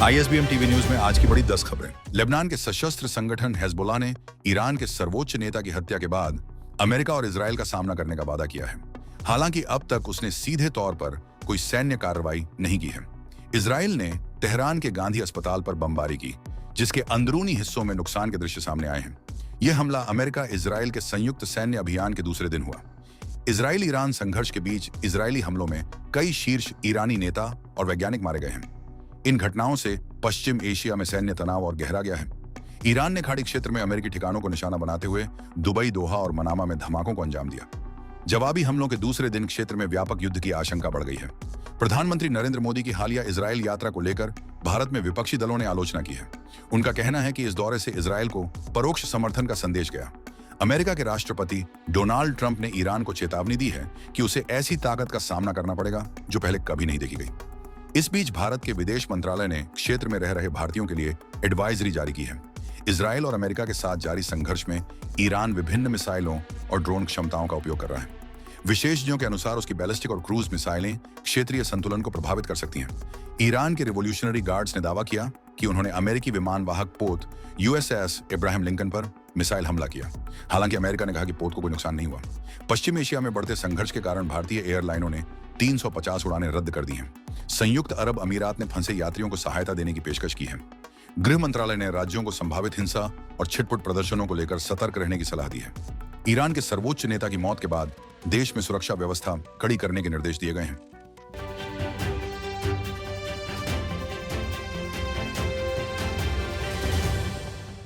ISBM TV news में आज की बड़ी 10 खबरें। लेबनान के सशस्त्र संगठन हिजबुल्लाह ने ईरान के सर्वोच्च नेता की हत्या के बाद अमेरिका और इजरायल का सामना करने का वादा किया है। हालांकि अब तक उसने सीधे तौर पर कोई सैन्य कार्रवाई नहीं की है। इजरायल ने तेहरान के गांधी अस्पताल पर बमबारी की, जिसके अंदरूनी हिस्सों में नुकसान के दृश्य सामने आए हैं। यह हमला अमेरिका इजरायल के संयुक्त सैन्य अभियान के दूसरे दिन हुआ। इजरायल ईरान संघर्ष के बीच इजरायली हमलों में कई शीर्ष ईरानी नेता और वैज्ञानिक मारे गए हैं। इन घटनाओं से पश्चिम एशिया में सैन्य तनाव और गहरा गया है। ईरान ने खाड़ी क्षेत्र में अमेरिकी ठिकानों को निशाना बनाते हुए दुबई, दोहा और मनामा में धमाकों को अंजाम दिया। जवाबी हमलों के दूसरे दिन क्षेत्र में व्यापक युद्ध की आशंका बढ़ गई है। प्रधानमंत्री नरेंद्र मोदी की हालिया इजरायल यात्रा को लेकर भारत में विपक्षी दलों ने आलोचना की है। उनका कहना है कि इस दौरे से इजरायल को परोक्ष समर्थन का संदेश गया। अमेरिका के राष्ट्रपति डोनाल्ड ट्रंप ने ईरान को चेतावनी दी है कि उसे ऐसी ताकत का सामना करना पड़ेगा जो पहले कभी नहीं देखी गई। इस बीच भारत के विदेश मंत्रालय ने क्षेत्र में रह रहे भारतीयों के लिए एडवाइजरी जारी की है। इजरायल और अमेरिका के साथ जारी संघर्ष में ईरान विभिन्न मिसाइलों और ड्रोन क्षमताओं का उपयोग कर रहा है। विशेषज्ञों के अनुसार उसकी बैलिस्टिक और क्रूज मिसाइलें क्षेत्रीय संतुलन को प्रभावित कर सकती हैं। ईरान के रिवोल्यूशनरी गार्ड्स ने दावा किया कि उन्होंने अमेरिकी विमान वाहक पोत USS इब्राहिम लिंकन पर मिसाइल हमला किया। हालांकि अमेरिका ने कहा कि पोत को कोई नुकसान नहीं हुआ। पश्चिम एशिया में बढ़ते संघर्ष के कारण भारतीय एयरलाइनों ने 350 उड़ानें रद्द कर दी हैं। संयुक्त अरब अमीरात ने फंसे यात्रियों को सहायता देने की पेशकश की है। गृह मंत्रालय ने राज्यों को संभावित हिंसा और छिटपुट प्रदर्शनों को लेकर सतर्क रहने की सलाह दी है। ईरान के सर्वोच्च नेता की मौत के बाद देश में सुरक्षा व्यवस्था कड़ी करने के निर्देश दिए गए हैं।